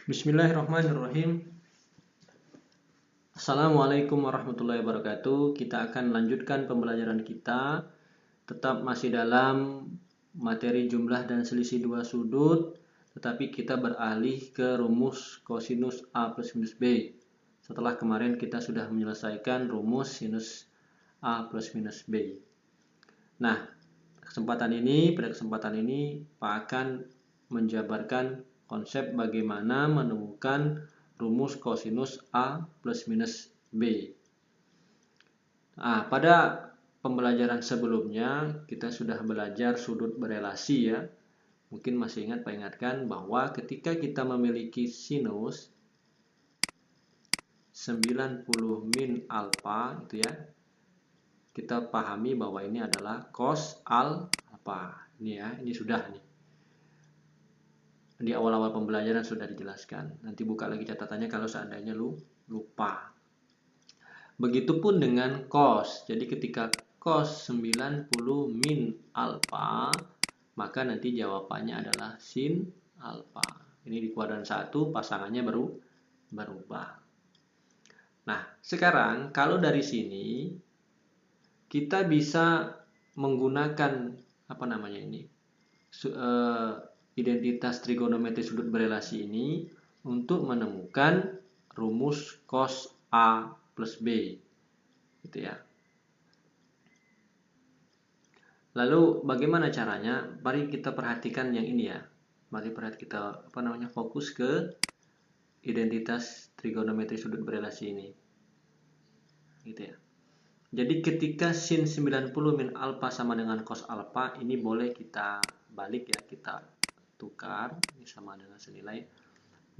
Bismillahirrahmanirrahim. Assalamualaikum warahmatullahi wabarakatuh. Kita akan lanjutkan pembelajaran kita. Tetap masih dalam materi jumlah dan selisih dua sudut, tetapi kita beralih ke rumus kosinus A plus minus B. Setelah kemarin kita sudah menyelesaikan rumus sinus A plus minus B. Nah, pada kesempatan ini Pak akan menjabarkan konsep bagaimana menemukan rumus kosinus A plus minus B. Nah, pada pembelajaran sebelumnya kita sudah belajar sudut berelasi ya. Mungkin masih ingat, Pak ingatkan bahwa ketika kita memiliki sinus 90 min alfa itu ya, kita pahami bahwa ini adalah cos alfa. Ini ya, ini sudah nih. Di awal-awal pembelajaran sudah dijelaskan. Nanti buka lagi catatannya kalau seandainya lupa. Begitupun dengan cos. Jadi ketika cos 90 min alfa, maka nanti jawabannya adalah sin alfa. Ini di kuadran 1 pasangannya berubah. Nah, sekarang kalau dari sini kita bisa menggunakan identitas trigonometri sudut berelasi ini untuk menemukan rumus cos A plus B gitu ya. Lalu bagaimana caranya? Mari kita perhatikan yang ini ya. Mari kita fokus ke identitas trigonometri sudut berelasi ini. Gitu ya. Jadi ketika sin 90 min alfa sama dengan cos alfa, ini boleh kita balik ya, kita tukar, ini sama dengan senilai,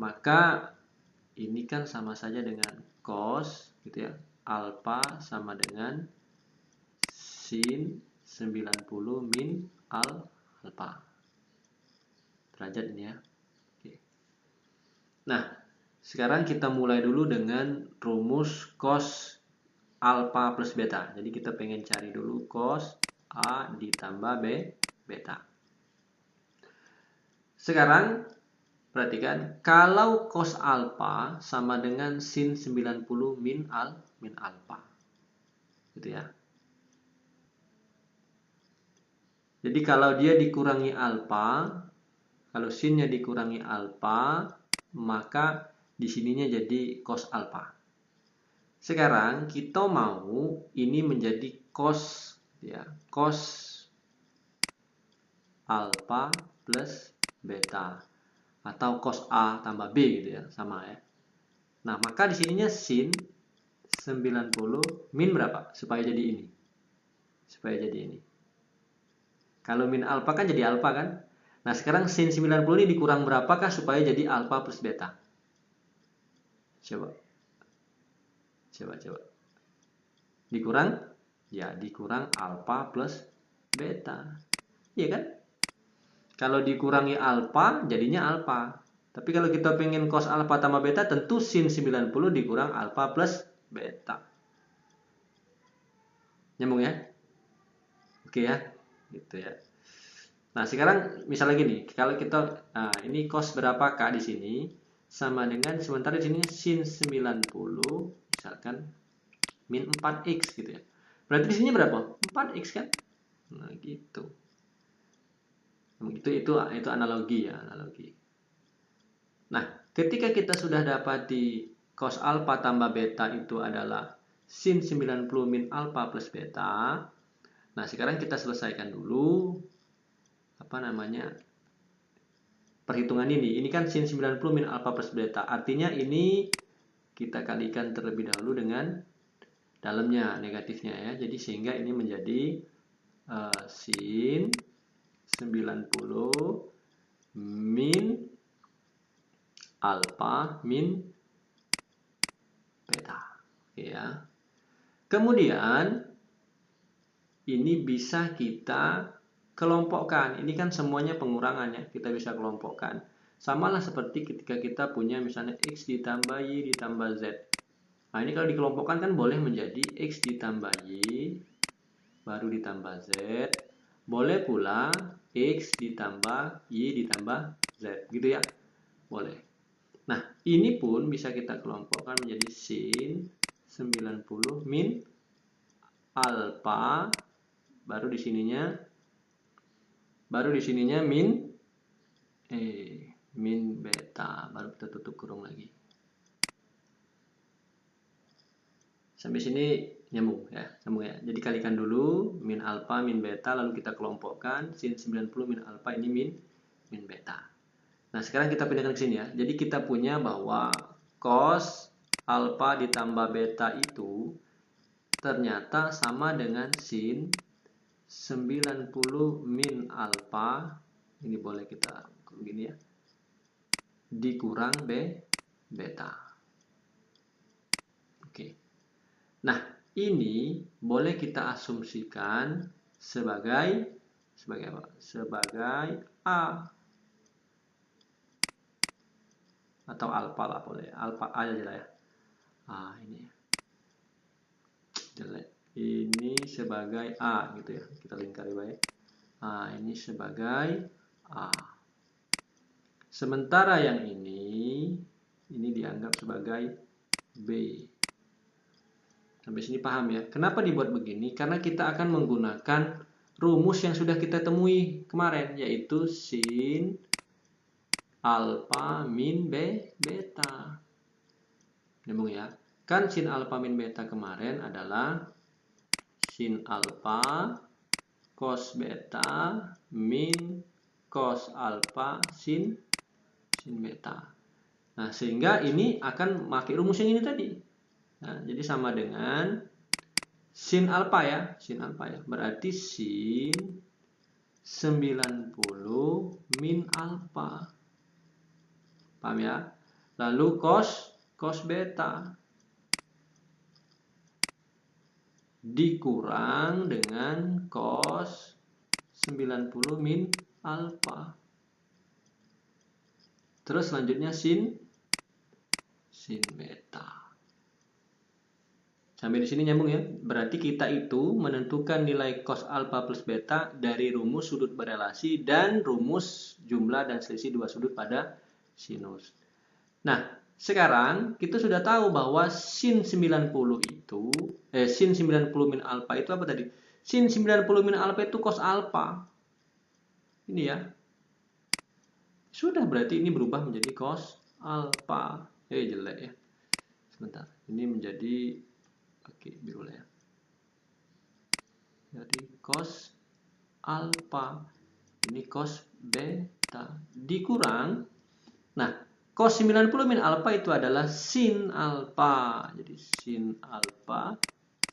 maka ini kan sama saja dengan cos gitu ya, alfa sama dengan sin 90 min alfa derajat ini ya. Oke. Nah, sekarang kita mulai dulu dengan rumus cos alfa plus beta. Jadi kita pengen cari dulu cos A ditambah beta. Sekarang perhatikan, kalau cos alfa sama dengan sin 90 min alfa. Gitu ya. Jadi kalau dia dikurangi alfa, kalau sinnya dikurangi alfa, maka di sininya jadi cos alfa. Sekarang kita mau ini menjadi cos ya, cos alfa plus beta atau cos A tambah B gitu ya, sama ya. Nah, maka di sininya sin 90 min berapa supaya jadi ini? Supaya jadi ini. Kalau min alfa kan jadi alfa kan? Nah, sekarang sin 90 ini dikurang berapakah supaya jadi alfa plus beta? Coba. Dikurang? Ya, dikurang alfa plus beta. Iya kan? Kalau dikurangi alfa, jadinya alfa. Tapi kalau kita pengen cos alfa tambah beta, tentu sin 90 dikurang alfa plus beta. Nyambung ya? Oke ya? Gitu ya. Nah, sekarang misalnya gini, kalau kita ini cos berapakah di sini? Sama dengan sementara di sini sin 90 misalkan min 4x gitu ya. Berarti di sini berapa? 4x kan? Nah, gitu. Itu analogi ya, analogi. Nah, ketika kita sudah dapati cos alfa tambah beta itu adalah sin 90 min alfa plus beta. Nah, sekarang kita selesaikan dulu perhitungan ini. Ini kan sin 90 min alfa plus beta. Artinya ini kita kalikan terlebih dahulu dengan dalamnya, negatifnya ya. Jadi sehingga ini menjadi sin 90 min alfa min beta. Oke ya. Kemudian ini bisa kita kelompokkan. Ini kan semuanya pengurangan ya. Kita bisa kelompokkan. Samalah seperti ketika kita punya misalnya x ditambah y ditambah z. Nah, ini kalau dikelompokkan kan boleh menjadi x ditambah y baru ditambah z. Boleh pula x ditambah y ditambah z, gitu ya. Boleh. Nah, ini pun bisa kita kelompokkan menjadi sin 90 min alfa, baru di sininya min beta, baru kita tutup kurung lagi. Sampai sini nyambung ya. Jadi kalikan dulu min alfa min beta, lalu kita kelompokkan sin 90 min alfa ini min beta. Nah, sekarang kita pindahkan ke sini ya. Jadi kita punya bahwa cos alfa ditambah beta itu ternyata sama dengan sin 90 min alfa, ini boleh kita begini ya, dikurang beta. Oke. Nah, ini boleh kita asumsikan sebagai apa? Sebagai A atau alfa lah, boleh. Alfa A aja lah ya. Ini jelek. Ini sebagai A gitu ya. Kita lingkari baik. Ini sebagai A. Sementara yang ini dianggap sebagai B. Sampai sini paham ya? Kenapa dibuat begini? Karena kita akan menggunakan rumus yang sudah kita temui kemarin, yaitu sin alfa min beta. Nyambung ya? Kan sin alfa min beta kemarin adalah sin alfa cos beta min cos alfa sin beta. Nah, sehingga ini akan pakai rumus yang ini tadi. Nah, jadi sama dengan sin alfa ya. Berarti sin 90 min alfa. Paham ya? Lalu cos beta dikurang dengan cos 90 min alfa. Terus selanjutnya sin beta. Sampai di sini nyambung ya. Berarti kita itu menentukan nilai cos alfa plus beta dari rumus sudut berelasi dan rumus jumlah dan selisih dua sudut pada sinus. Nah, sekarang kita sudah tahu bahwa sin 90 itu sin 90 min alfa itu apa tadi? Sin 90 min alfa itu cos alfa. Ini ya. Sudah, berarti ini berubah menjadi cos alfa. Jelek ya. Sebentar. Ini menjadi biru lah ya. Jadi cos alfa. Ini cos beta dikurang. Nah, cos 90 min alfa itu adalah sin alfa. Jadi sin alfa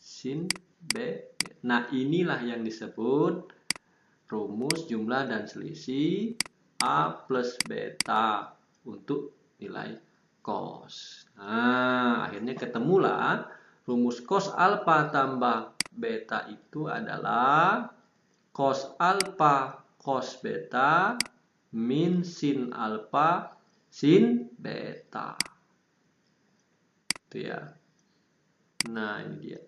sin B. Nah, inilah yang disebut rumus jumlah dan selisih A plus beta untuk nilai cos. Nah, akhirnya ketemulah rumus cos alfa tambah beta itu adalah cos alfa cos beta min sin alfa sin beta. Itu ya. Nah, ini dia.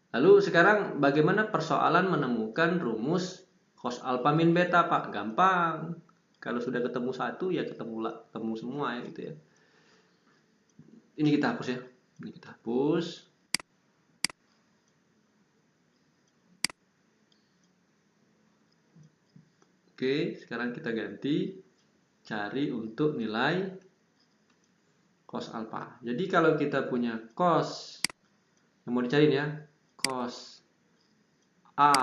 Lalu sekarang bagaimana persoalan menemukan rumus cos alfa min beta, Pak? Gampang. Kalau sudah ketemu satu ya ketemu semua ya gitu ya. Ini kita hapus ya. Ini kita hapus. Oke, sekarang kita ganti cari untuk nilai cos alfa. Jadi kalau kita punya cos yang mau dicari ya, cos A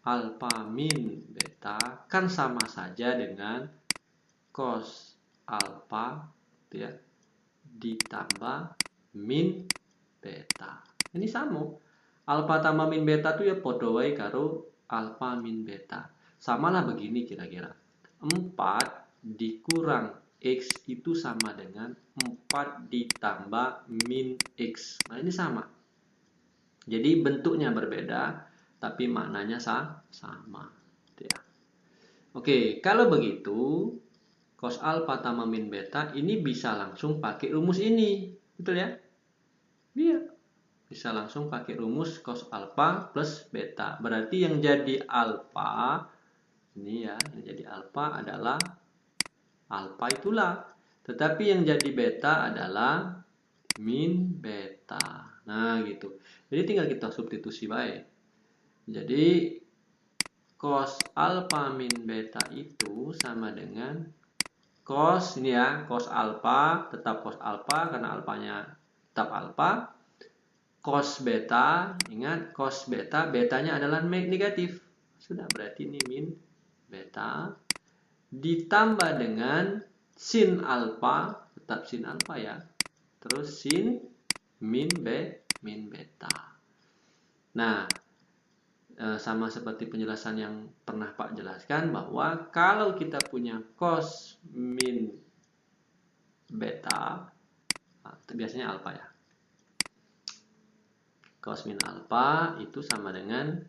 alfa min beta kan sama saja dengan cos alfa gitu ya, ditambah min beta. Ini sama. Alfa tambah min beta itu ya podo wae karo alfa min beta. Samalah begini kira-kira. 4 dikurang X itu sama dengan 4 ditambah min X. Nah, ini sama. Jadi bentuknya berbeda, tapi maknanya sama. Ya. Oke, kalau begitu, cos alfa tambah min beta ini bisa langsung pakai rumus ini. Betul ya? Iya. Bisa langsung pakai rumus cos alfa plus beta. Berarti yang jadi alfa, ini ya, yang jadi alfa adalah alfa itulah Tetapi yang jadi beta adalah min beta. Nah, gitu. Jadi tinggal kita substitusi baik. Jadi cos alfa min beta itu sama dengan cos ini ya, cos alfa, tetap cos alfa karena alfanya tetap alfa. Cos beta, ingat cos beta, betanya adalah negatif. Sudah, berarti ini min beta ditambah dengan sin alfa, tetap sin alfa ya. Terus sin min beta. Nah, sama seperti penjelasan yang pernah Pak jelaskan bahwa kalau kita punya cos min beta, biasanya alfa ya. Cos min alfa itu sama dengan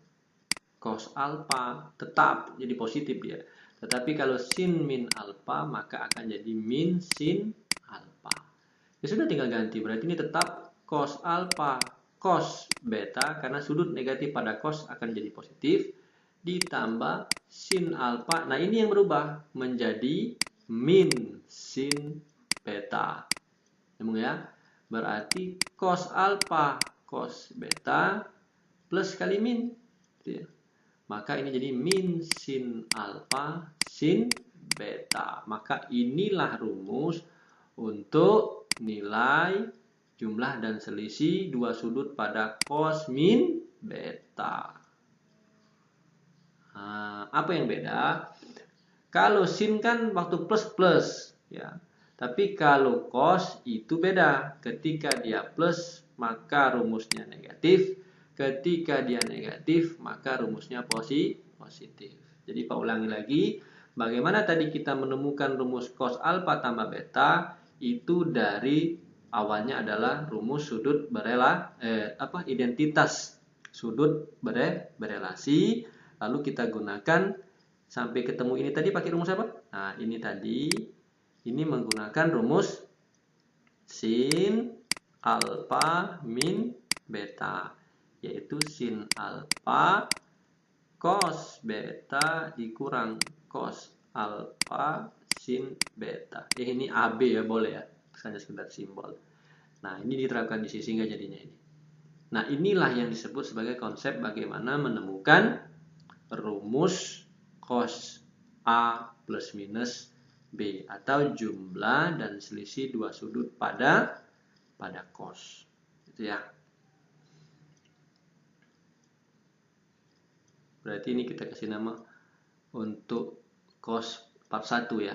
cos alfa, tetap jadi positif dia. Tetapi kalau sin min alfa maka akan jadi min sin alfa. Ya sudah, tinggal ganti. Berarti ini tetap cos alfa cos beta karena sudut negatif pada cos akan jadi positif ditambah sin alfa. Nah, ini yang berubah menjadi min sin beta. Nyambung ya? Berarti cos alfa cos beta plus kali min. Maka ini jadi min sin alfa sin beta. Maka inilah rumus untuk nilai jumlah dan selisih dua sudut pada cos min beta. Nah, apa yang beda? Kalau sin kan waktu plus ya. Tapi kalau cos itu beda. Ketika dia plus maka rumusnya negatif. Ketika dia negatif maka rumusnya positif. Jadi Pak ulangi lagi. Bagaimana tadi kita menemukan rumus cos alfa tambah beta itu dari awalnya adalah rumus sudut identitas sudut berelasi. Lalu kita gunakan sampai ketemu ini tadi pakai rumus apa? Nah, ini tadi ini menggunakan rumus sin alfa min beta, yaitu sin alfa cos beta dikurang cos alfa sin beta. Ini AB ya, boleh ya, hanya sekedar simbol. Nah, ini diterapkan di sini sehingga jadinya ini. Nah, inilah yang disebut sebagai konsep bagaimana menemukan rumus cos A plus minus B atau jumlah dan selisih dua sudut pada cos. Gitu ya. Berarti ini kita kasih nama untuk cos part 1 ya.